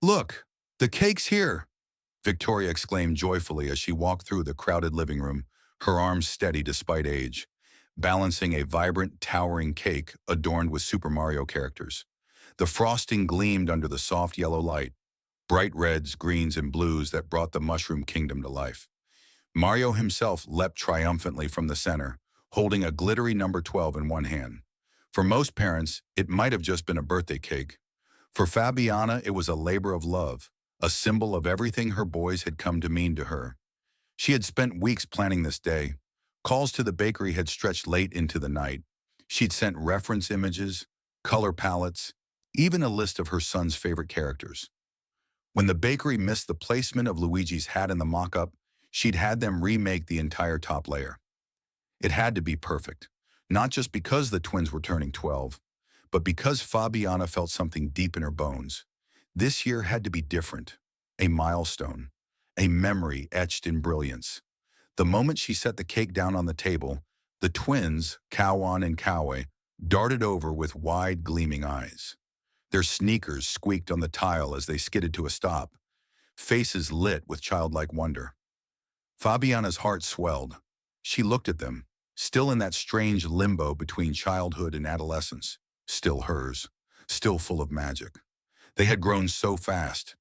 Look, the cake's here, Victoria exclaimed joyfully as she walked through the crowded living room, her arms steady despite age, balancing a vibrant, towering cake adorned with Super Mario characters. The frosting gleamed under the soft yellow light, bright reds, greens, and blues that brought the Mushroom Kingdom to life. Mario himself leapt triumphantly from the center, holding a glittery number 12 in one hand. For most parents, it might have just been a birthday cake. For Fabiana, it was a labor of love, a symbol of everything her boys had come to mean to her. She had spent weeks planning this day. Calls to the bakery had stretched late into the night. She'd sent reference images, color palettes, even a list of her son's favorite characters. When the bakery missed the placement of Luigi's hat in the mock-up, she'd had them remake the entire top layer. It had to be perfect, not just because the twins were turning 12, but because Fabiana felt something deep in her bones. This year had to be different, a milestone, a memory etched in brilliance. The moment she set the cake down on the table, the twins, Cowan and Cowie, darted over with wide, gleaming eyes. Their sneakers squeaked on the tile as they skidded to a stop, faces lit with childlike wonder. Fabiana's heart swelled. She looked at them, still in that strange limbo between childhood and adolescence, still hers, still full of magic. They had grown so fast.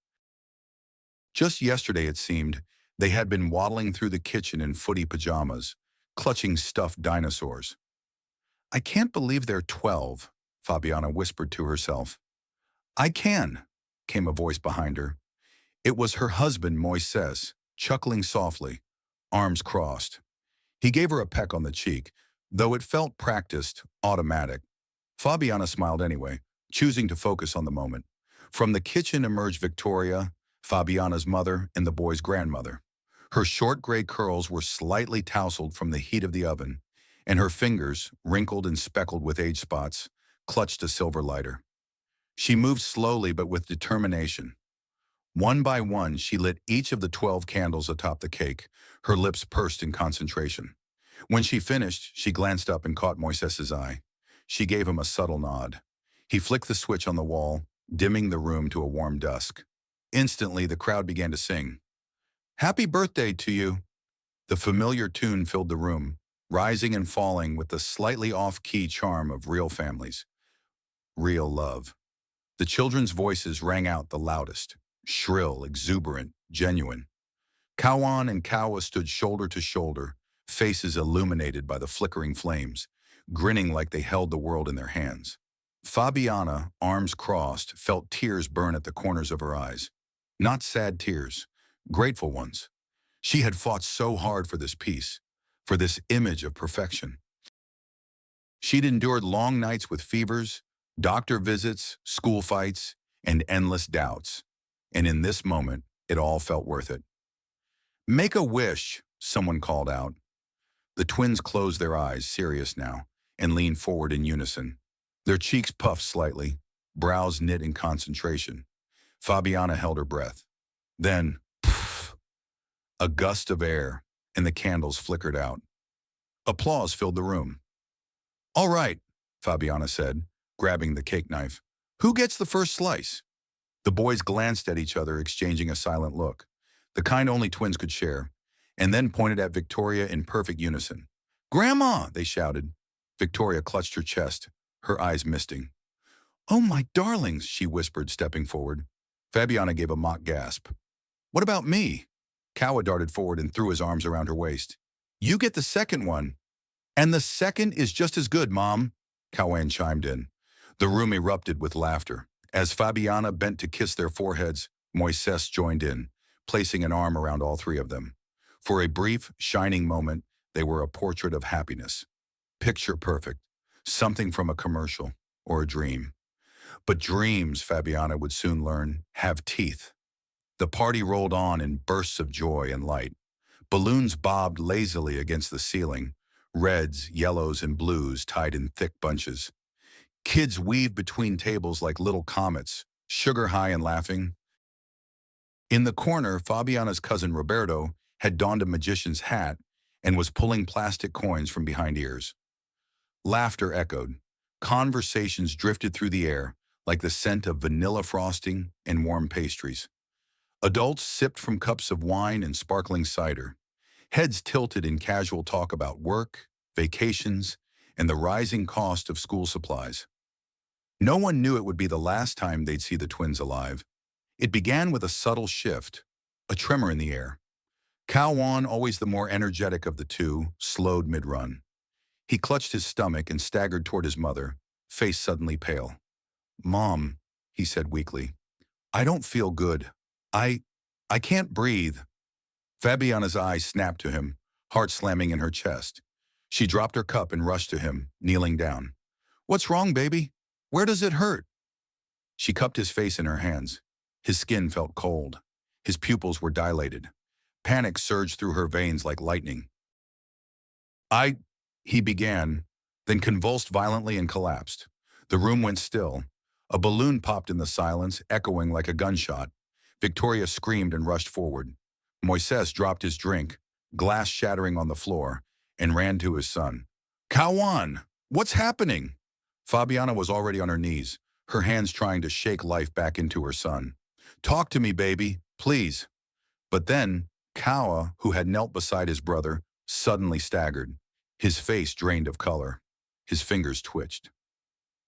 Just yesterday, it seemed, they had been waddling through the kitchen in footy pajamas, clutching stuffed dinosaurs. "I can't believe they're 12, Fabiana whispered to herself. "I can," came a voice behind her. It was her husband, Moises, chuckling softly, arms crossed. He gave her a peck on the cheek, though it felt practiced, automatic. Fabiana smiled anyway, choosing to focus on the moment. From the kitchen emerged Victoria, Fabiana's mother, and the boy's grandmother. Her short gray curls were slightly tousled from the heat of the oven, and her fingers, wrinkled and speckled with age spots, clutched a silver lighter. She moved slowly but with determination. One by one, she lit each of the 12 candles atop the cake, her lips pursed in concentration. When she finished, she glanced up and caught Moises's eye. She gave him a subtle nod. He flicked the switch on the wall, dimming the room to a warm dusk. Instantly, the crowd began to sing. "Happy birthday to you." The familiar tune filled the room, rising and falling with the slightly off-key charm of real families. Real love. The children's voices rang out the loudest, shrill, exuberant, genuine. Cowan and Kawa stood shoulder to shoulder, faces illuminated by the flickering flames, grinning like they held the world in their hands. Fabiana, arms crossed, felt tears burn at the corners of her eyes. Not sad tears, grateful ones. She had fought so hard for this peace, for this image of perfection. She'd endured long nights with fevers, doctor visits, school fights, and endless doubts. And in this moment, it all felt worth it. "Make a wish," someone called out. The twins closed their eyes, serious now, and leaned forward in unison. Their cheeks puffed slightly, brows knit in concentration. Fabiana held her breath. Then, pff, a gust of air, and the candles flickered out. Applause filled the room. "All right," Fabiana said, grabbing the cake knife. "Who gets the first slice?" The boys glanced at each other, exchanging a silent look, the kind only twins could share, and then pointed at Victoria in perfect unison. "Grandma!" they shouted. Victoria clutched her chest, her eyes misting. "Oh, my darlings," she whispered, stepping forward. Fabiana gave a mock gasp. "What about me?" Kawa darted forward and threw his arms around her waist. "You get the second one." "And the second is just as good, Mom," Cowan chimed in. The room erupted with laughter. As Fabiana bent to kiss their foreheads, Moises joined in, placing an arm around all three of them. For a brief, shining moment, they were a portrait of happiness. Picture perfect, something from a commercial or a dream. But dreams, Fabiana would soon learn, have teeth. The party rolled on in bursts of joy and light. Balloons bobbed lazily against the ceiling, reds, yellows, and blues tied in thick bunches. Kids weaved between tables like little comets, sugar high and laughing. In the corner, Fabiana's cousin Roberto had donned a magician's hat and was pulling plastic coins from behind ears. Laughter echoed. Conversations drifted through the air like the scent of vanilla frosting and warm pastries. Adults sipped from cups of wine and sparkling cider, heads tilted in casual talk about work, vacations, and the rising cost of school supplies. No one knew it would be the last time they'd see the twins alive. It began with a subtle shift, a tremor in the air. Cao Wan, always the more energetic of the two, slowed mid-run. He clutched his stomach and staggered toward his mother, face suddenly pale. "Mom," he said weakly, "I don't feel good. I... I can't breathe." Fabiana's eyes snapped to him, heart slamming in her chest. She dropped her cup and rushed to him, kneeling down. "What's wrong, baby? Where does it hurt?" She cupped his face in her hands. His skin felt cold. His pupils were dilated. Panic surged through her veins like lightning. "I..." he began, then convulsed violently and collapsed. The room went still. A balloon popped in the silence, echoing like a gunshot. Victoria screamed and rushed forward. Moises dropped his drink, glass shattering on the floor, and ran to his son. "Cao Wan, what's happening?" Fabiana was already on her knees, her hands trying to shake life back into her son. "Talk to me, baby, please." But then, Kawa, who had knelt beside his brother, suddenly staggered. His face drained of color. His fingers twitched.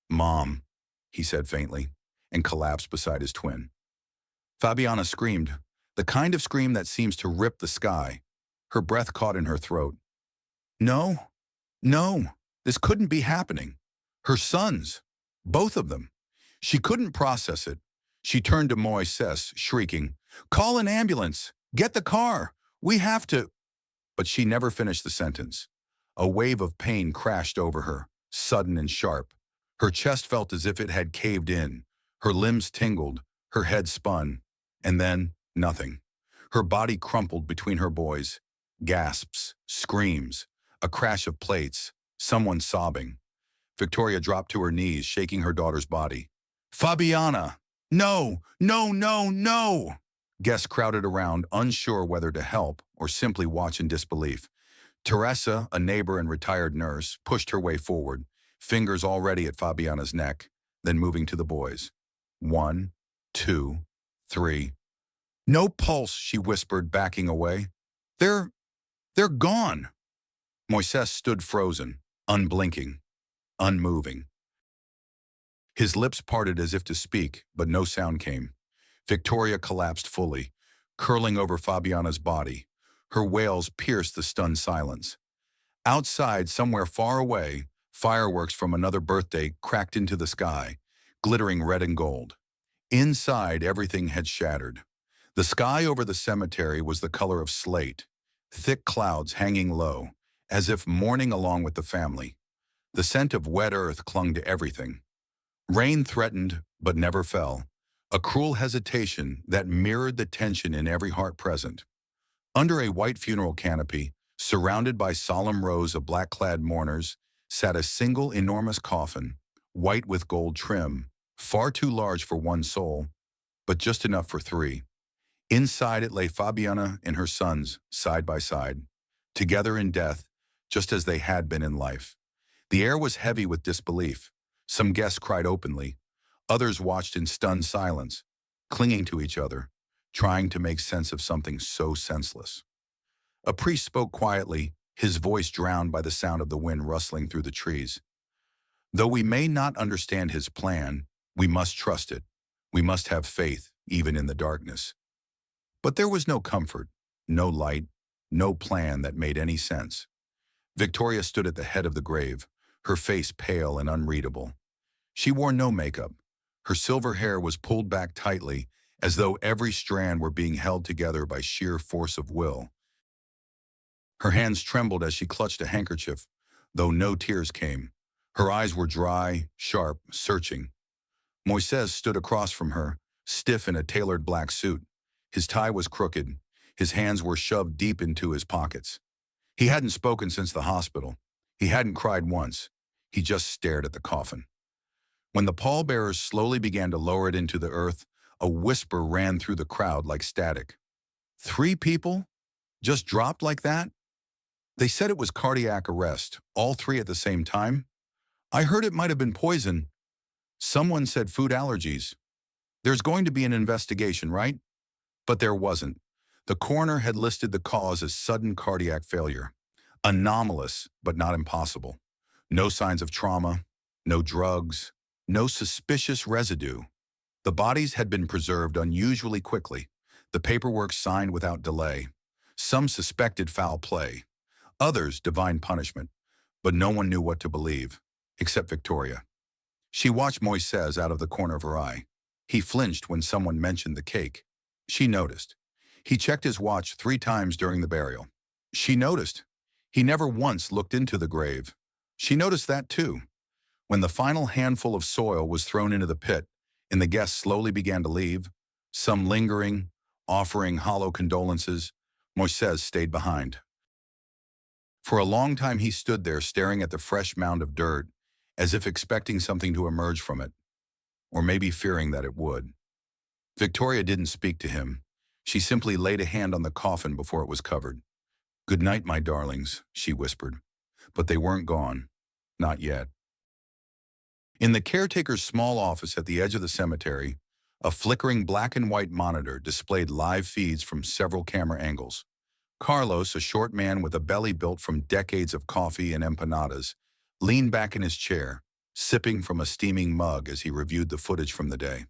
"Mom," he said faintly, and collapsed beside his twin. Fabiana screamed, the kind of scream that seems to rip the sky. Her breath caught in her throat. No, no, this couldn't be happening. Her sons, both of them. She couldn't process it. She turned to Moises, shrieking, "Call an ambulance! Get the car! We have to—" But she never finished the sentence. A wave of pain crashed over her, sudden and sharp. Her chest felt as if it had caved in. Her limbs tingled, her head spun, and then nothing. Her body crumpled between her boys. Gasps, screams, a crash of plates, someone sobbing. Victoria dropped to her knees, shaking her daughter's body. "Fabiana! No, no, no, no!" Guests crowded around, unsure whether to help or simply watch in disbelief. Teresa, a neighbor and retired nurse, pushed her way forward, fingers already at Fabiana's neck, then moving to the boys. 1, 2, 3. "No pulse," she whispered, backing away. They're gone." Moises stood frozen, unblinking, unmoving. His lips parted as if to speak, but no sound came. Victoria collapsed fully, curling over Fabiana's body. Her wails pierced the stunned silence. Outside, somewhere far away, fireworks from another birthday cracked into the sky, glittering red and gold. Inside, everything had shattered. The sky over the cemetery was the color of slate, thick clouds hanging low, as if mourning along with the family. The scent of wet earth clung to everything. Rain threatened, but never fell, a cruel hesitation that mirrored the tension in every heart present. Under a white funeral canopy, surrounded by solemn rows of black-clad mourners, sat a single enormous coffin, white with gold trim, far too large for one soul, but just enough for three. Inside it lay Fabiana and her sons, side by side, together in death, just as they had been in life. The air was heavy with disbelief. Some guests cried openly. Others watched in stunned silence, clinging to each other, trying to make sense of something so senseless. A priest spoke quietly, his voice drowned by the sound of the wind rustling through the trees. "Though we may not understand his plan, we must trust it. We must have faith, even in the darkness." But there was no comfort, no light, no plan that made any sense. Victoria stood at the head of the grave, her face pale and unreadable. She wore no makeup. Her silver hair was pulled back tightly, as though every strand were being held together by sheer force of will. Her hands trembled as she clutched a handkerchief, though no tears came. Her eyes were dry, sharp, searching. Moises stood across from her, stiff in a tailored black suit. His tie was crooked. His hands were shoved deep into his pockets. He hadn't spoken since the hospital. He hadn't cried once. He just stared at the coffin. When the pallbearers slowly began to lower it into the earth, a whisper ran through the crowd like static. 3 people? Just dropped like that? They said it was cardiac arrest, all 3 at the same time. I heard it might have been poison. Someone said food allergies. There's going to be an investigation, right? But there wasn't. The coroner had listed the cause as sudden cardiac failure. Anomalous, but not impossible. No signs of trauma, no drugs, no suspicious residue. The bodies had been preserved unusually quickly, the paperwork signed without delay. Some suspected foul play, others divine punishment, but no one knew what to believe, except Victoria. She watched Moises out of the corner of her eye. He flinched when someone mentioned the cake. She noticed. He checked his watch 3 times during the burial. She noticed. He never once looked into the grave. She noticed that too. When the final handful of soil was thrown into the pit and the guests slowly began to leave, some lingering, offering hollow condolences, Moises stayed behind. For a long time he stood there staring at the fresh mound of dirt, as if expecting something to emerge from it, or maybe fearing that it would. Victoria didn't speak to him. She simply laid a hand on the coffin before it was covered. "Good night, my darlings," she whispered. But they weren't gone. Not yet. In the caretaker's small office at the edge of the cemetery, a flickering black and white monitor displayed live feeds from several camera angles. Carlos, a short man with a belly built from decades of coffee and empanadas, leaned back in his chair, sipping from a steaming mug as he reviewed the footage from the day.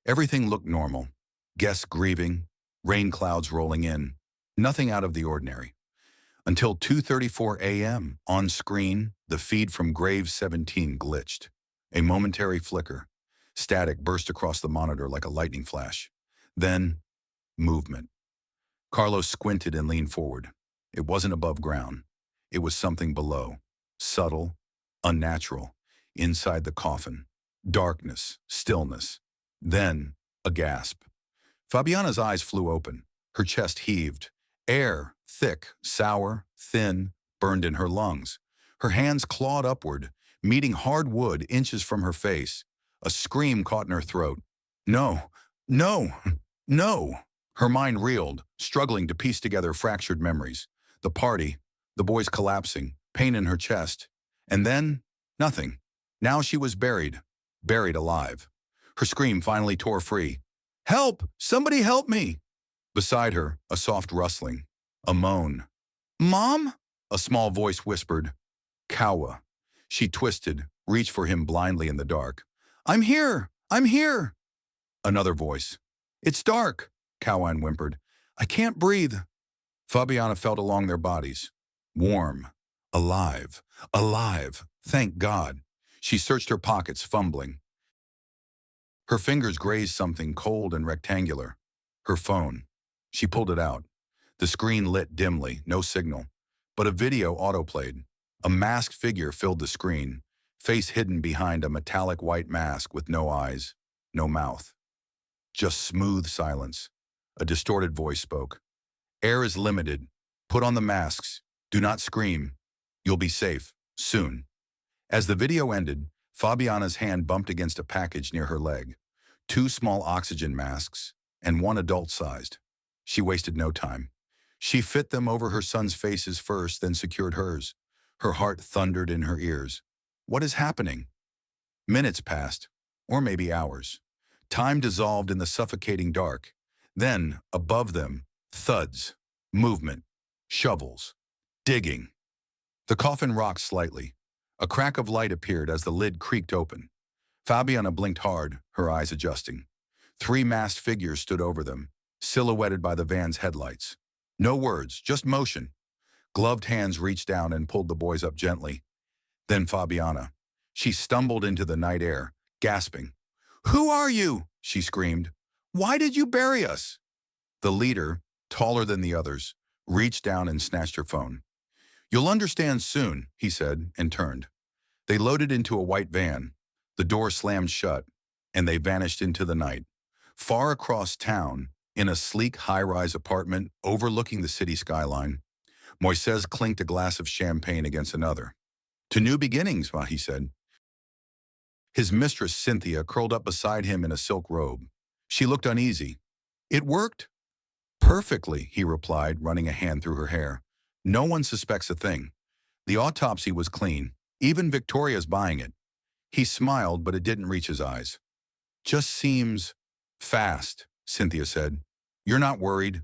Everything looked normal. Guests grieving, rain clouds rolling in, nothing out of the ordinary. Until 2:34 a.m., on screen, the feed from Grave 17 glitched. A momentary flicker. Static burst across the monitor like a lightning flash. Then, movement. Carlos squinted and leaned forward. It wasn't above ground. It was something below. Subtle, unnatural, inside the coffin. Darkness, stillness. Then, a gasp. Fabiana's eyes flew open. Her chest heaved. Air, thick, sour, thin, burned in her lungs. Her hands clawed upward, meeting hard wood inches from her face. A scream caught in her throat. No, no, no. Her mind reeled, struggling to piece together fractured memories. The party, the boys collapsing, pain in her chest. And then, nothing. Now she was buried alive. Her scream finally tore free. "Help! Somebody help me!" Beside her, a soft rustling, a moan. "Mom?" A small voice whispered. "Kawa." She twisted, reached for him blindly in the dark. "I'm here! I'm here!" Another voice. "It's dark," Cowan whimpered. "I can't breathe." Fabiana felt along their bodies. Warm. Alive. Alive. Thank God. She searched her pockets, fumbling. Her fingers grazed something cold and rectangular. Her phone. She pulled it out. The screen lit dimly, no signal. But a video autoplayed. A masked figure filled the screen, face hidden behind a metallic white mask with no eyes, no mouth. Just smooth silence. A distorted voice spoke. "Air is limited. Put on the masks. Do not scream. You'll be safe. Soon." As the video ended, Fabiana's hand bumped against a package near her leg. 2 small oxygen masks, and 1 adult-sized. She wasted no time. She fit them over her son's faces first, then secured hers. Her heart thundered in her ears. What is happening? Minutes passed, or maybe hours. Time dissolved in the suffocating dark. Then, above them, thuds, movement, shovels, digging. The coffin rocked slightly. A crack of light appeared as the lid creaked open. Fabiana blinked hard, her eyes adjusting. 3 masked figures stood over them, silhouetted by the van's headlights. No words, just motion. Gloved hands reached down and pulled the boys up gently. Then Fabiana. She stumbled into the night air, gasping. "Who are you?" she screamed. "Why did you bury us?" The leader, taller than the others, reached down and snatched her phone. "You'll understand soon," he said, and turned. They loaded into a white van. The door slammed shut, and they vanished into the night. Far across town, in a sleek high-rise apartment overlooking the city skyline, Moises clinked a glass of champagne against another. "To new beginnings," he said. His mistress, Cynthia, curled up beside him in a silk robe. She looked uneasy. "It worked?" "Perfectly," he replied, running a hand through her hair. "No one suspects a thing. The autopsy was clean. Even Victoria's buying it." He smiled, but it didn't reach his eyes. Just seems fast, Cynthia said. You're not worried?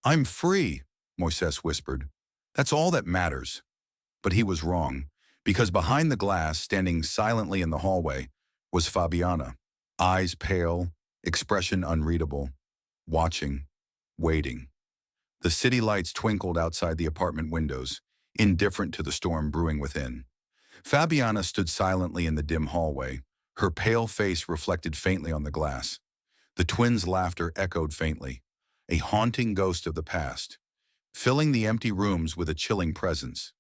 I'm free, Moises whispered. That's all that matters. But he was wrong, because behind the glass, standing silently in the hallway, was Fabiana, eyes pale, expression unreadable, watching, waiting. The city lights twinkled outside the apartment windows, indifferent to the storm brewing within. Fabiana stood silently in the dim hallway, her pale face reflected faintly on the glass. The twins' laughter echoed faintly, a haunting ghost of the past, filling the empty rooms with a chilling presence.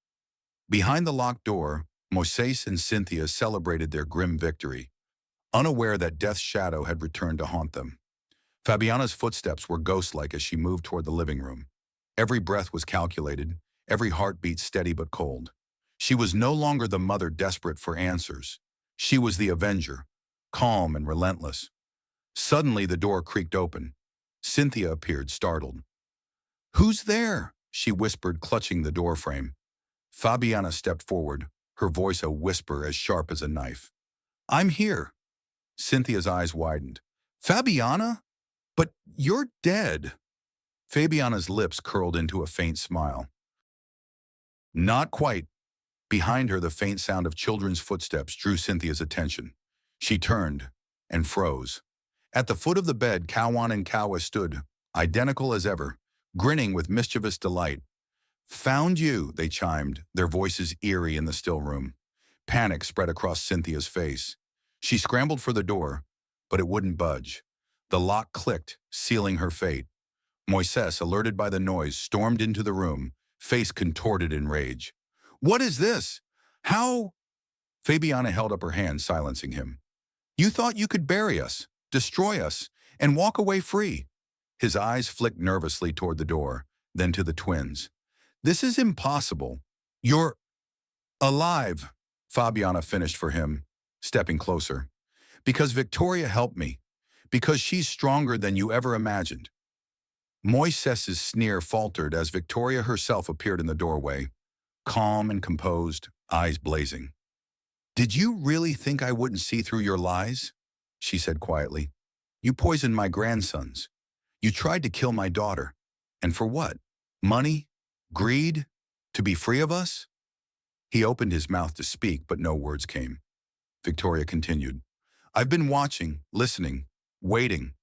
Behind the locked door, Moises and Cynthia celebrated their grim victory, unaware that death's shadow had returned to haunt them. Fabiana's footsteps were ghost-like as she moved toward the living room. Every breath was calculated, every heartbeat steady but cold. She was no longer the mother desperate for answers. She was the avenger, calm and relentless. Suddenly, the door creaked open. Cynthia appeared, startled. "Who's there?" she whispered, clutching the doorframe. Fabiana stepped forward, her voice a whisper as sharp as a knife. "I'm here." Cynthia's eyes widened. "Fabiana? But you're dead." Fabiana's lips curled into a faint smile. Not quite. Behind her, the faint sound of children's footsteps drew Cynthia's attention. She turned and froze. At the foot of the bed, Cowan and Kawa stood, identical as ever, grinning with mischievous delight. "Found you," they chimed, their voices eerie in the still room. Panic spread across Cynthia's face. She scrambled for the door, but it wouldn't budge. The lock clicked, sealing her fate. Moises, alerted by the noise, stormed into the room, face contorted in rage. "What is this? How?" Fabiana held up her hand, silencing him. "You thought you could bury us, destroy us, and walk away free." His eyes flicked nervously toward the door, then to the twins. "This is impossible. You're alive," Fabiana finished for him, stepping closer. "Because Victoria helped me. Because she's stronger than you ever imagined." Moises's sneer faltered as Victoria herself appeared in the doorway, calm and composed, eyes blazing. "Did you really think I wouldn't see through your lies?" she said quietly. "You poisoned my grandsons. You tried to kill my daughter. And for what? Money? Greed? To be free of us?" He opened his mouth to speak, but no words came. Victoria continued. "I've been watching, listening, waiting."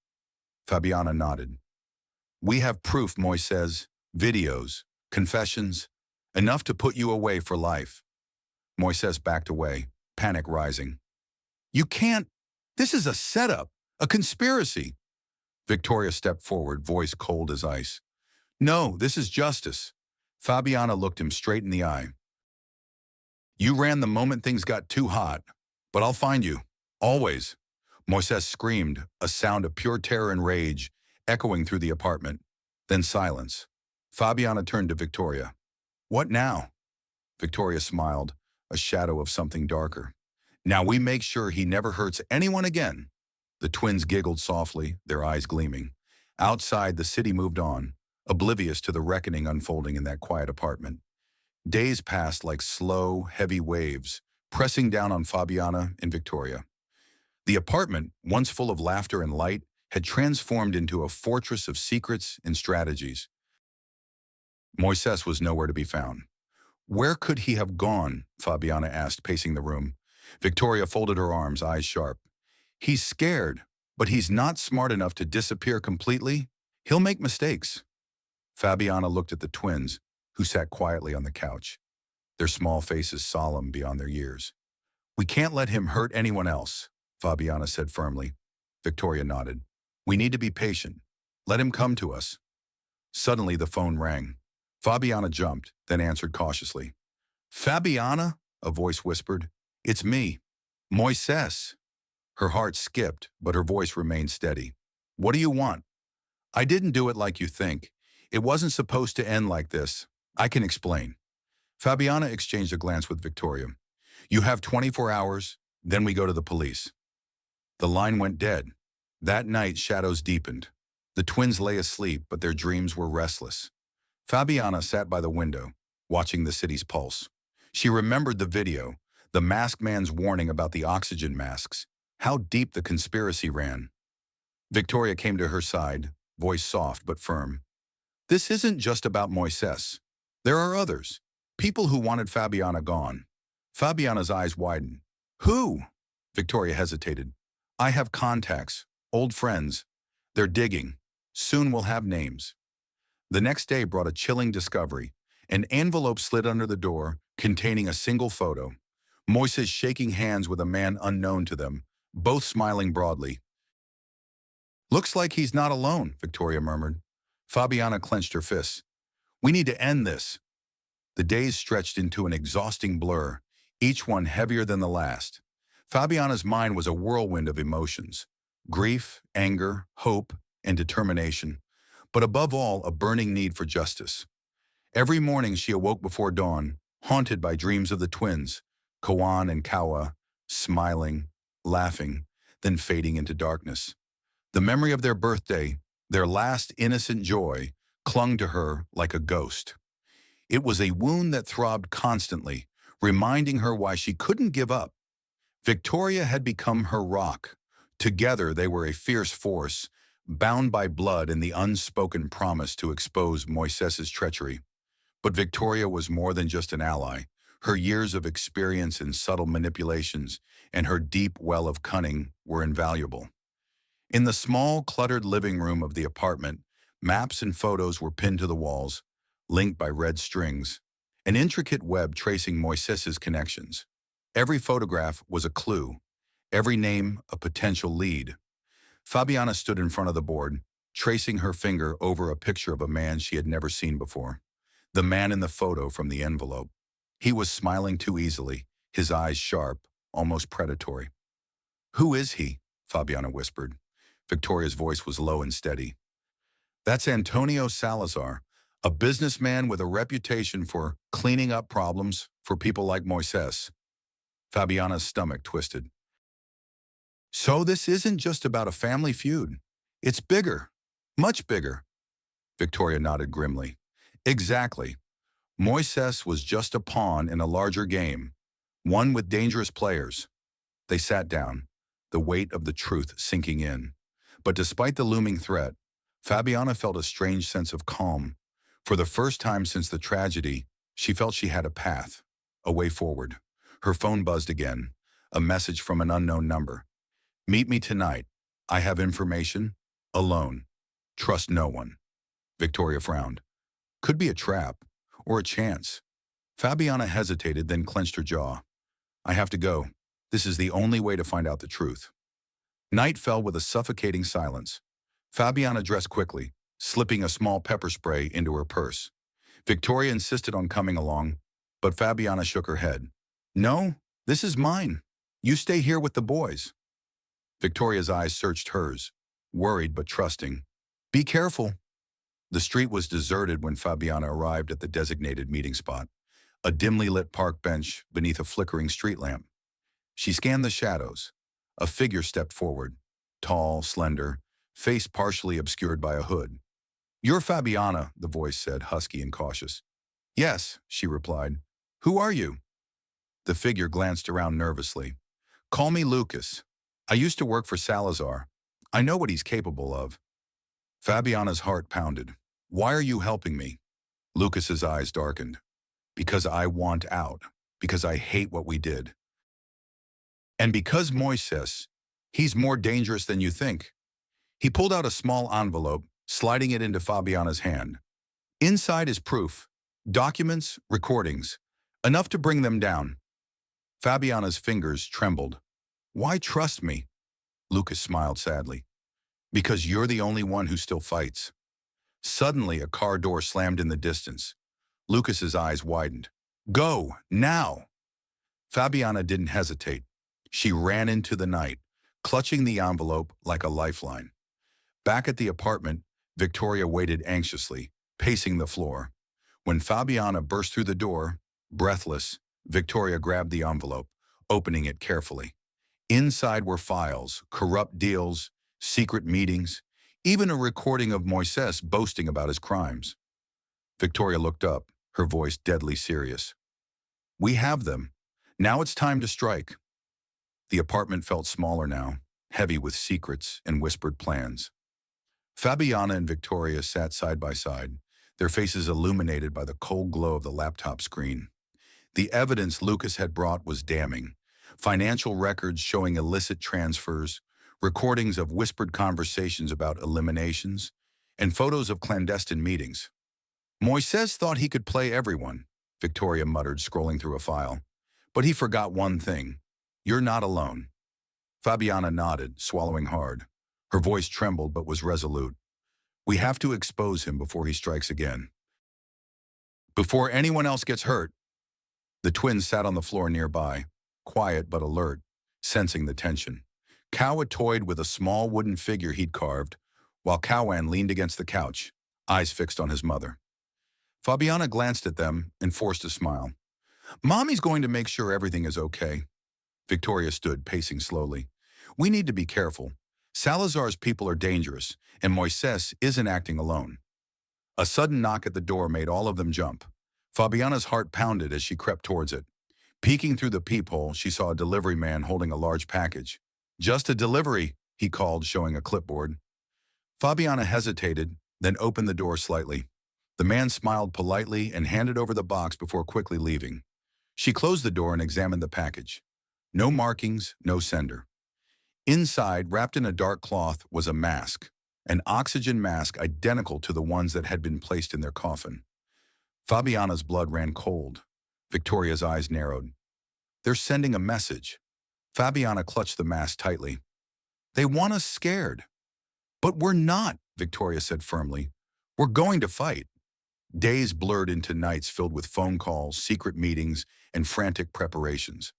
Fabiana nodded. "We have proof," Moises, "videos, confessions, enough to put you away for life." Moises backed away, panic rising. "You can't. This is a setup, a conspiracy." Victoria stepped forward, voice cold as ice. "No, this is justice." Fabiana looked him straight in the eye. "You ran the moment things got too hot, but I'll find you, always." Moises screamed, a sound of pure terror and rage, echoing through the apartment. Then silence. Fabiana turned to Victoria. "What now?" Victoria smiled, a shadow of something darker. "Now we make sure he never hurts anyone again." The twins giggled softly, their eyes gleaming. Outside, the city moved on, oblivious to the reckoning unfolding in that quiet apartment. Days passed like slow, heavy waves, pressing down on Fabiana and Victoria. The apartment, once full of laughter and light, had transformed into a fortress of secrets and strategies. Moises was nowhere to be found. "Where could he have gone?" Fabiana asked, pacing the room. Victoria folded her arms, eyes sharp. "He's scared, but he's not smart enough to disappear completely. He'll make mistakes." Fabiana looked at the twins, who sat quietly on the couch, their small faces solemn beyond their years. "We can't let him hurt anyone else," Fabiana said firmly. Victoria nodded. "We need to be patient. Let him come to us." Suddenly the phone rang. Fabiana jumped, then answered cautiously. "Fabiana?" a voice whispered. "It's me, Moises." Her heart skipped, but her voice remained steady. "What do you want?" "I didn't do it like you think. It wasn't supposed to end like this. I can explain." Fabiana exchanged a glance with Victoria. "You have 24 hours, then we go to the police." The line went dead. That night, shadows deepened. The twins lay asleep, but their dreams were restless. Fabiana sat by the window, watching the city's pulse. She remembered the video, The masked man's warning about the oxygen masks, how deep the conspiracy ran. Victoria came to her side, voice soft but firm. This isn't just about Moises. There are others. People who wanted Fabiana gone. Fabiana's eyes widened. Who? Victoria hesitated. I have contacts, old friends. They're digging. Soon we'll have names. The next day brought a chilling discovery. An envelope slid under the door, containing a single photo. Moises shaking hands with a man unknown to them, both smiling broadly. Looks like he's not alone, Victoria murmured. Fabiana clenched her fists. We need to end this. The days stretched into an exhausting blur, each one heavier than the last. Fabiana's mind was a whirlwind of emotions. Grief, anger, hope, and determination. But above all, a burning need for justice. Every morning she awoke before dawn, haunted by dreams of the twins, Kawan and Kawa, smiling, laughing, then fading into darkness. The memory of their birthday, their last innocent joy, clung to her like a ghost. It was a wound that throbbed constantly, reminding her why she couldn't give up. Victoria had become her rock. Together they were a fierce force, bound by blood and the unspoken promise to expose Moises's treachery. But Victoria was more than just an ally. Her years of experience in subtle manipulations and her deep well of cunning were invaluable. In the small, cluttered living room of the apartment, maps and photos were pinned to the walls, linked by red strings, an intricate web tracing Moises's connections. Every photograph was a clue, every name a potential lead. Fabiana stood in front of the board, tracing her finger over a picture of a man she had never seen before. The man in the photo from the envelope. He was smiling too easily, his eyes sharp, almost predatory. Who is he? Fabiana whispered. Victoria's voice was low and steady. That's Antonio Salazar, a businessman with a reputation for cleaning up problems for people like Moises. Fabiana's stomach twisted. So this isn't just about a family feud. It's bigger, much bigger. Victoria nodded grimly. Exactly. Moises was just a pawn in a larger game, one with dangerous players. They sat down, the weight of the truth sinking in. But despite the looming threat, Fabiana felt a strange sense of calm. For the first time since the tragedy, she felt she had a path, a way forward. Her phone buzzed again, a message from an unknown number. Meet me tonight. I have information. Alone. Trust no one. Victoria frowned. Could be a trap, or a chance. Fabiana hesitated, then clenched her jaw. I have to go. This is the only way to find out the truth. Night fell with a suffocating silence. Fabiana dressed quickly, slipping a small pepper spray into her purse. Victoria insisted on coming along, but Fabiana shook her head. No, this is mine. You stay here with the boys. Victoria's eyes searched hers, worried but trusting. Be careful. The street was deserted when Fabiana arrived at the designated meeting spot, a dimly lit park bench beneath a flickering street lamp. She scanned the shadows. A figure stepped forward, tall, slender, face partially obscured by a hood. You're Fabiana, the voice said, husky and cautious. Yes, she replied. Who are you? The figure glanced around nervously. Call me Lucas. I used to work for Salazar. I know what he's capable of. Fabiana's heart pounded. Why are you helping me? Lucas's eyes darkened. Because I want out. Because I hate what we did. And because Moises, he's more dangerous than you think. He pulled out a small envelope, sliding it into Fabiana's hand. Inside is proof, documents, recordings, enough to bring them down. Fabiana's fingers trembled. Why trust me? Lucas smiled sadly. Because you're the only one who still fights. Suddenly, a car door slammed in the distance. Lucas's eyes widened. Go, now! Fabiana didn't hesitate. She ran into the night, clutching the envelope like a lifeline. Back at the apartment, Victoria waited anxiously, pacing the floor. When Fabiana burst through the door, breathless, Victoria grabbed the envelope, opening it carefully. Inside were files, corrupt deals, secret meetings, even a recording of Moises boasting about his crimes. Victoria looked up, her voice deadly serious. We have them. Now it's time to strike. The apartment felt smaller now, heavy with secrets and whispered plans. Fabiana and Victoria sat side by side, their faces illuminated by the cold glow of the laptop screen. The evidence Lucas had brought was damning. Financial records showing illicit transfers, recordings of whispered conversations about eliminations, and photos of clandestine meetings. Moises thought he could play everyone, Victoria muttered, scrolling through a file. But he forgot one thing. You're not alone. Fabiana nodded, swallowing hard. Her voice trembled but was resolute. We have to expose him before he strikes again. Before anyone else gets hurt. The twins sat on the floor nearby, quiet but alert, sensing the tension. Kawa toyed with a small wooden figure he'd carved, while Kawan leaned against the couch, eyes fixed on his mother. Fabiana glanced at them and forced a smile. Mommy's going to make sure everything is okay. Victoria stood, pacing slowly. We need to be careful. Salazar's people are dangerous, and Moises isn't acting alone. A sudden knock at the door made all of them jump. Fabiana's heart pounded as she crept towards it. Peeking through the peephole, she saw a delivery man holding a large package. Just a delivery, he called, showing a clipboard. Fabiana hesitated, then opened the door slightly. The man smiled politely and handed over the box before quickly leaving. She closed the door and examined the package. No markings, no sender. Inside, wrapped in a dark cloth, was a mask, an oxygen mask identical to the ones that had been placed in their coffin. Fabiana's blood ran cold. Victoria's eyes narrowed. They're sending a message. Fabiana clutched the mask tightly. They want us scared. But we're not, Victoria said firmly. We're going to fight. Days blurred into nights filled with phone calls, secret meetings, and frantic preparations.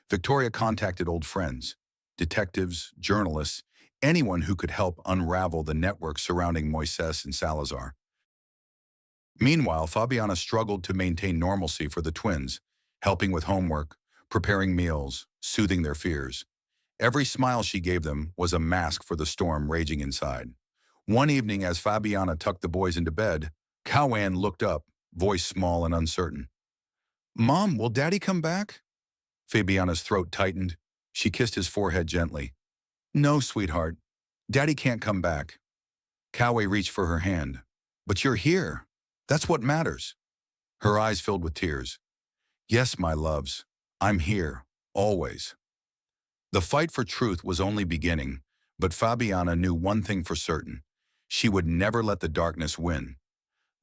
Victoria contacted old friends, detectives, journalists, anyone who could help unravel the network surrounding Moises and Salazar. Meanwhile, Fabiana struggled to maintain normalcy for the twins, helping with homework, preparing meals, soothing their fears. Every smile she gave them was a mask for the storm raging inside. One evening, as Fabiana tucked the boys into bed, Kawan looked up, voice small and uncertain. Mom, will Daddy come back? Fabiana's throat tightened. She kissed his forehead gently. No, sweetheart. Daddy can't come back. Kawe reached for her hand. But you're here. That's what matters. Her eyes filled with tears. Yes, my loves. I'm here. Always. The fight for truth was only beginning, but Fabiana knew one thing for certain. She would never let the darkness win.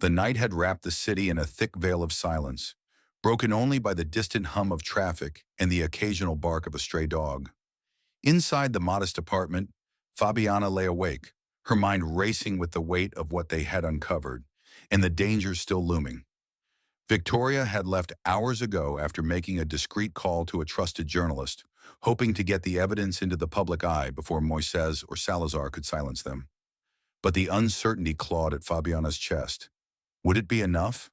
The night had wrapped the city in a thick veil of silence, broken only by the distant hum of traffic and the occasional bark of a stray dog. Inside the modest apartment, Fabiana lay awake, her mind racing with the weight of what they had uncovered, and the dangers still looming. Victoria had left hours ago after making a discreet call to a trusted journalist, hoping to get the evidence into the public eye before Moises or Salazar could silence them. But the uncertainty clawed at Fabiana's chest. Would it be enough?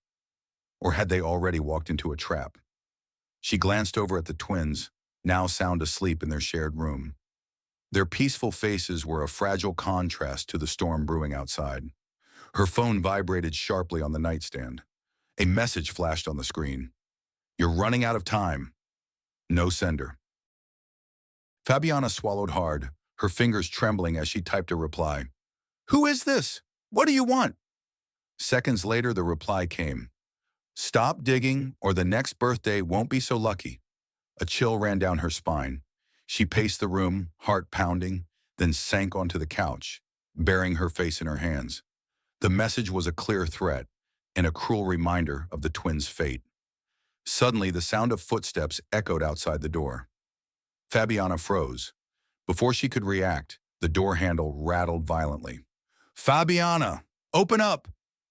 Or had they already walked into a trap? She glanced over at the twins, now sound asleep in their shared room. Their peaceful faces were a fragile contrast to the storm brewing outside. Her phone vibrated sharply on the nightstand. A message flashed on the screen. You're running out of time. No sender. Fabiana swallowed hard, her fingers trembling as she typed a reply. Who is this? What do you want? Seconds later, the reply came. Stop digging, or the next birthday won't be so lucky. A chill ran down her spine. She paced the room, heart pounding, then sank onto the couch, burying her face in her hands. The message was a clear threat and a cruel reminder of the twins' fate. Suddenly, the sound of footsteps echoed outside the door. Fabiana froze. Before she could react, the door handle rattled violently. Fabiana, open up!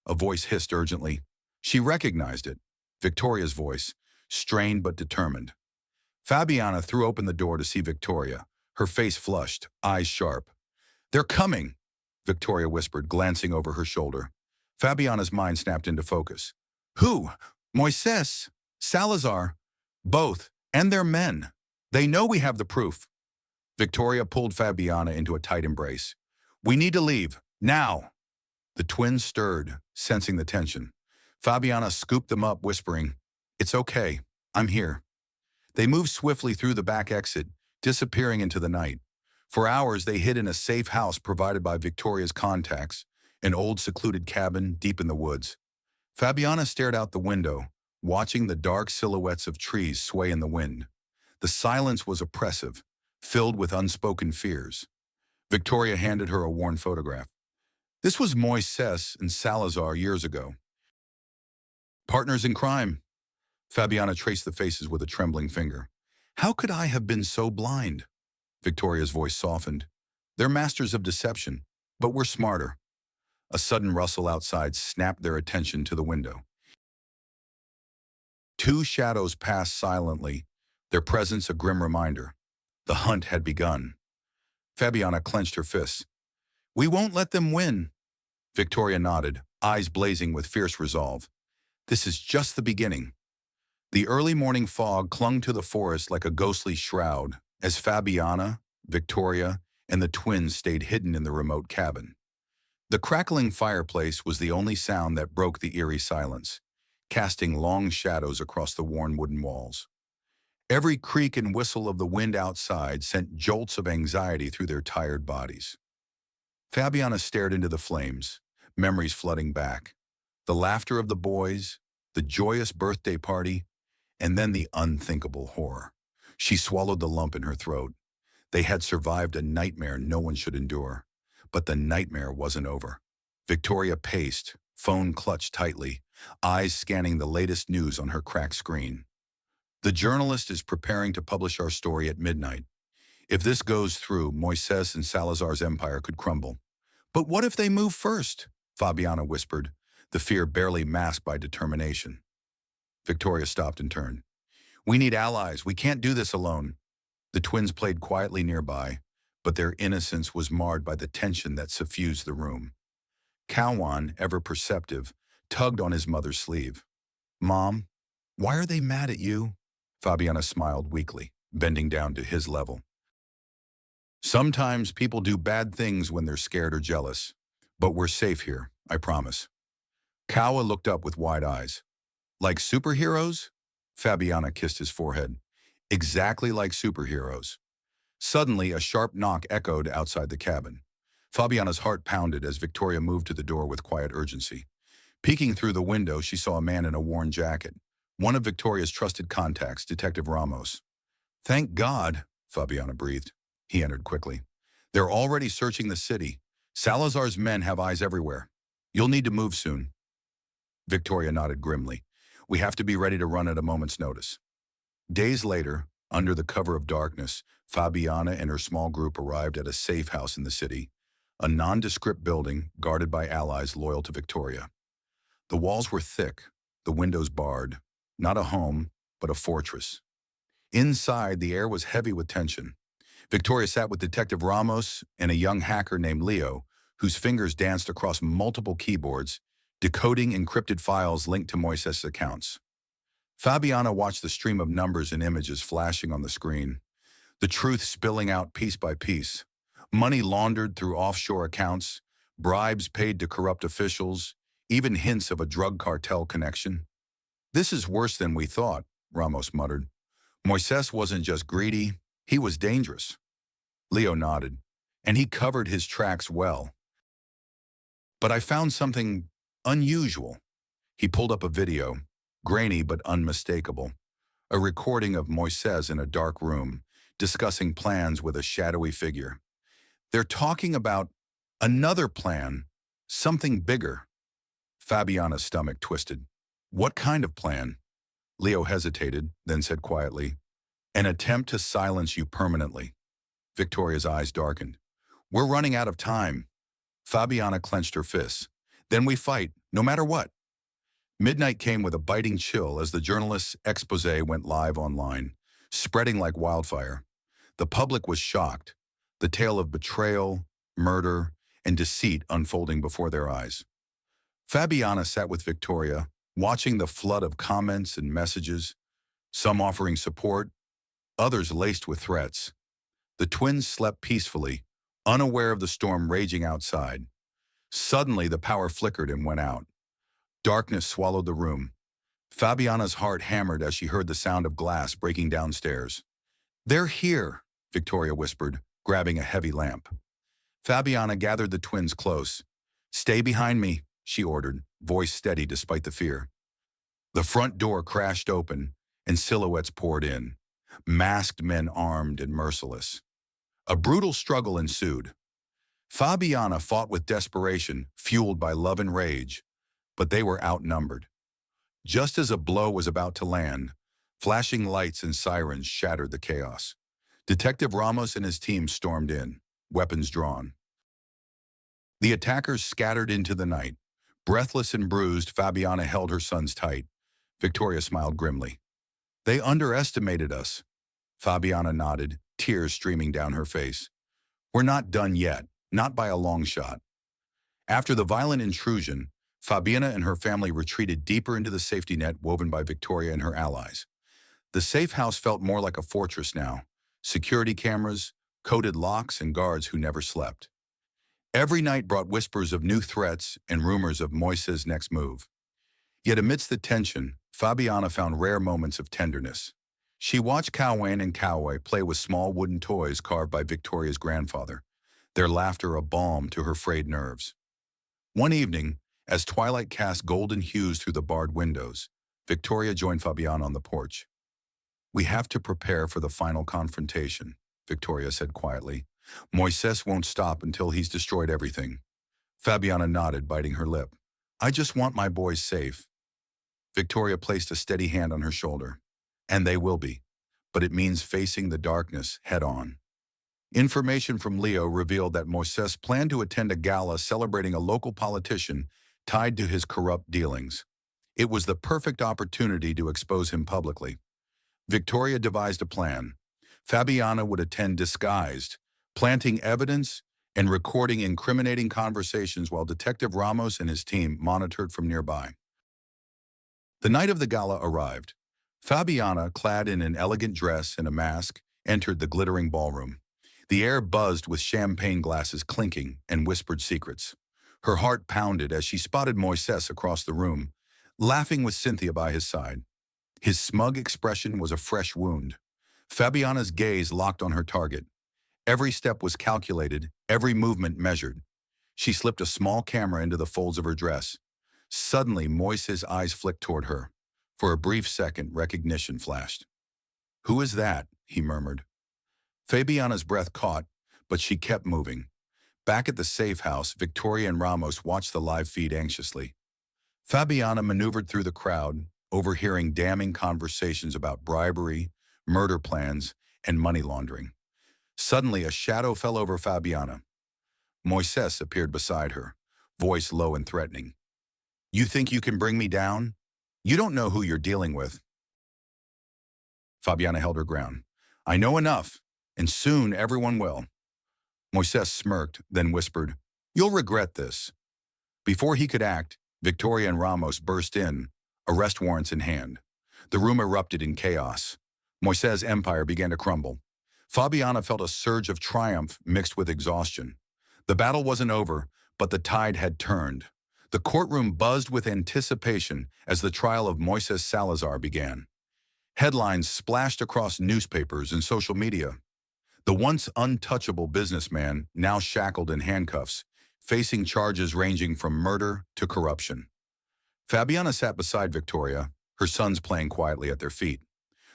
A voice hissed urgently. She recognized it, Victoria's voice, strained but determined. Fabiana threw open the door to see Victoria, her face flushed, eyes sharp. They're coming, Victoria whispered, glancing over her shoulder. Fabiana's mind snapped into focus. Who? Moises? Salazar? Both, and their men. They know we have the proof. Victoria pulled Fabiana into a tight embrace. We need to leave, now. The twins stirred, sensing the tension. Fabiana scooped them up, whispering, It's okay, I'm here. They moved swiftly through the back exit, disappearing into the night. For hours, they hid in a safe house provided by Victoria's contacts, an old secluded cabin deep in the woods. Fabiana stared out the window, watching the dark silhouettes of trees sway in the wind. The silence was oppressive, filled with unspoken fears. Victoria handed her a worn photograph. This was Moises and Salazar years ago. Partners in crime. Fabiana traced the faces with a trembling finger. How could I have been so blind? Victoria's voice softened. They're masters of deception, but we're smarter. A sudden rustle outside snapped their attention to the window. Two shadows passed silently, their presence a grim reminder. The hunt had begun. Fabiana clenched her fists. We won't let them win. Victoria nodded, eyes blazing with fierce resolve. This is just the beginning. The early morning fog clung to the forest like a ghostly shroud as Fabiana, Victoria, and the twins stayed hidden in the remote cabin. The crackling fireplace was the only sound that broke the eerie silence, casting long shadows across the worn wooden walls. Every creak and whistle of the wind outside sent jolts of anxiety through their tired bodies. Fabiana stared into the flames, memories flooding back. The laughter of the boys, the joyous birthday party, and then the unthinkable horror. She swallowed the lump in her throat. They had survived a nightmare no one should endure. But the nightmare wasn't over. Victoria paced, phone clutched tightly, eyes scanning the latest news on her cracked screen. The journalist is preparing to publish our story at midnight. If this goes through, Moises and Salazar's empire could crumble. But what if they move first? Fabiana whispered, the fear barely masked by determination. Victoria stopped and turned. We need allies. We can't do this alone. The twins played quietly nearby, but their innocence was marred by the tension that suffused the room. Cowan, ever perceptive, tugged on his mother's sleeve. Mom, why are they mad at you? Fabiana smiled weakly, bending down to his level. Sometimes people do bad things when they're scared or jealous, but we're safe here, I promise. Kawa looked up with wide eyes. Like superheroes? Fabiana kissed his forehead. Exactly like superheroes. Suddenly, a sharp knock echoed outside the cabin. Fabiana's heart pounded as Victoria moved to the door with quiet urgency. Peeking through the window, she saw a man in a worn jacket, one of Victoria's trusted contacts, Detective Ramos. Thank God, Fabiana breathed. He entered quickly. They're already searching the city. Salazar's men have eyes everywhere. You'll need to move soon. Victoria nodded grimly. We have to be ready to run at a moment's notice. Days later, under the cover of darkness, Fabiana and her small group arrived at a safe house in the city, a nondescript building guarded by allies loyal to Victoria. The walls were thick, the windows barred, not a home, but a fortress. Inside, the air was heavy with tension. Victoria sat with Detective Ramos and a young hacker named Leo, whose fingers danced across multiple keyboards, decoding encrypted files linked to Moises' accounts. Fabiana watched the stream of numbers and images flashing on the screen, the truth spilling out piece by piece. Money laundered through offshore accounts, bribes paid to corrupt officials, even hints of a drug cartel connection. This is worse than we thought, Ramos muttered. Moises wasn't just greedy, he was dangerous. Leo nodded, and he covered his tracks well. But I found something unusual. He pulled up a video, grainy but unmistakable, a recording of Moises in a dark room, discussing plans with a shadowy figure. They're talking about another plan, something bigger. Fabiana's stomach twisted. What kind of plan? Leo hesitated, then said quietly, an attempt to silence you permanently. Victoria's eyes darkened. We're running out of time. Fabiana clenched her fists. Then we fight, no matter what. Midnight came with a biting chill as the journalist's expose went live online, spreading like wildfire. The public was shocked, the tale of betrayal, murder, and deceit unfolding before their eyes. Fabiana sat with Victoria, watching the flood of comments and messages, some offering support, others laced with threats. The twins slept peacefully, unaware of the storm raging outside. Suddenly, the power flickered and went out. Darkness swallowed the room. Fabiana's heart hammered as she heard the sound of glass breaking downstairs. "They're here," Victoria whispered, grabbing a heavy lamp. Fabiana gathered the twins close. "Stay behind me," she ordered, voice steady despite the fear. The front door crashed open, and silhouettes poured in, masked men armed and merciless. A brutal struggle ensued. Fabiana fought with desperation, fueled by love and rage, but they were outnumbered. Just as a blow was about to land, flashing lights and sirens shattered the chaos. Detective Ramos and his team stormed in, weapons drawn. The attackers scattered into the night. Breathless and bruised, Fabiana held her sons tight. Victoria smiled grimly. "They underestimated us." Fabiana nodded, tears streaming down her face. "We're not done yet, not by a long shot." After the violent intrusion, Fabiana and her family retreated deeper into the safety net woven by Victoria and her allies. The safe house felt more like a fortress now. Security cameras, coded locks, and guards who never slept. Every night brought whispers of new threats and rumors of Moises' next move. Yet amidst the tension, Fabiana found rare moments of tenderness. She watched Cowan and Coway play with small wooden toys carved by Victoria's grandfather, their laughter a balm to her frayed nerves. One evening, as twilight cast golden hues through the barred windows, Victoria joined Fabiana on the porch. "We have to prepare for the final confrontation," Victoria said quietly. "Moises won't stop until he's destroyed everything." Fabiana nodded, biting her lip. "I just want my boys safe." Victoria placed a steady hand on her shoulder. "And they will be, but it means facing the darkness head-on." Information from Leo revealed that Moises planned to attend a gala celebrating a local politician tied to his corrupt dealings. It was the perfect opportunity to expose him publicly. Victoria devised a plan. Fabiana would attend disguised, planting evidence and recording incriminating conversations while Detective Ramos and his team monitored from nearby. The night of the gala arrived. Fabiana, clad in an elegant dress and a mask, entered the glittering ballroom. The air buzzed with champagne glasses clinking and whispered secrets. Her heart pounded as she spotted Moises across the room, laughing with Cynthia by his side. His smug expression was a fresh wound. Fabiana's gaze locked on her target. Every step was calculated, every movement measured. She slipped a small camera into the folds of her dress. Suddenly, Moises' eyes flicked toward her. For a brief second, recognition flashed. "Who is that?" he murmured. Fabiana's breath caught, but she kept moving. Back at the safe house, Victoria and Ramos watched the live feed anxiously. Fabiana maneuvered through the crowd, overhearing damning conversations about bribery, murder plans, and money laundering. Suddenly, a shadow fell over Fabiana. Moises appeared beside her, voice low and threatening. "You think you can bring me down? You don't know who you're dealing with." Fabiana held her ground. "I know enough, and soon everyone will." Moises smirked, then whispered, "You'll regret this." Before he could act, Victoria and Ramos burst in, arrest warrants in hand. The room erupted in chaos. Moises' empire began to crumble. Fabiana felt a surge of triumph mixed with exhaustion. The battle wasn't over, but the tide had turned. The courtroom buzzed with anticipation as the trial of Moises Salazar began. Headlines splashed across newspapers and social media. The once untouchable businessman, now shackled in handcuffs, facing charges ranging from murder to corruption. Fabiana sat beside Victoria, her sons playing quietly at their feet.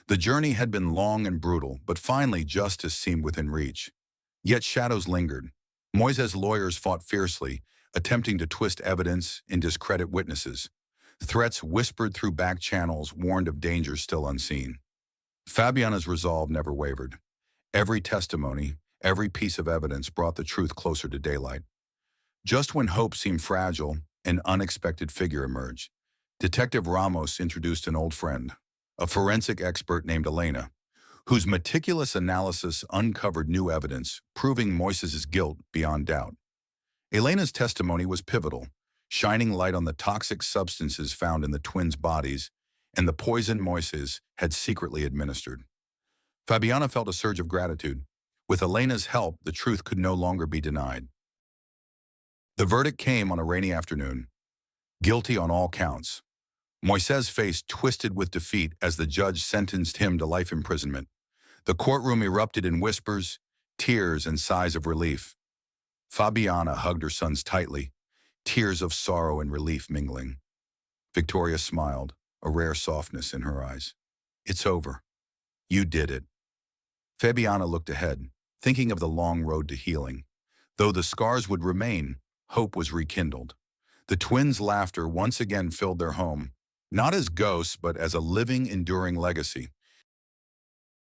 The journey had been long and brutal, but finally justice seemed within reach. Yet shadows lingered. Moises' lawyers fought fiercely, attempting to twist evidence and discredit witnesses. Threats whispered through back channels warned of dangers still unseen. Fabiana's resolve never wavered. Every testimony, every piece of evidence brought the truth closer to daylight. Just when hope seemed fragile, an unexpected figure emerged. Detective Ramos introduced an old friend, a forensic expert named Elena, whose meticulous analysis uncovered new evidence, proving Moises' guilt beyond doubt. Elena's testimony was pivotal, shining light on the toxic substances found in the twins' bodies and the poison Moises had secretly administered. Fabiana felt a surge of gratitude. With Elena's help, the truth could no longer be denied. The verdict came on a rainy afternoon. Guilty on all counts. Moises' face twisted with defeat as the judge sentenced him to life imprisonment. The courtroom erupted in whispers, tears, and sighs of relief. Fabiana hugged her sons tightly, tears of sorrow and relief mingling. Victoria smiled, a rare softness in her eyes. It's over. You did it. Fabiana looked ahead, thinking of the long road to healing. Though the scars would remain, hope was rekindled. The twins' laughter once again filled their home, not as ghosts, but as a living, enduring legacy.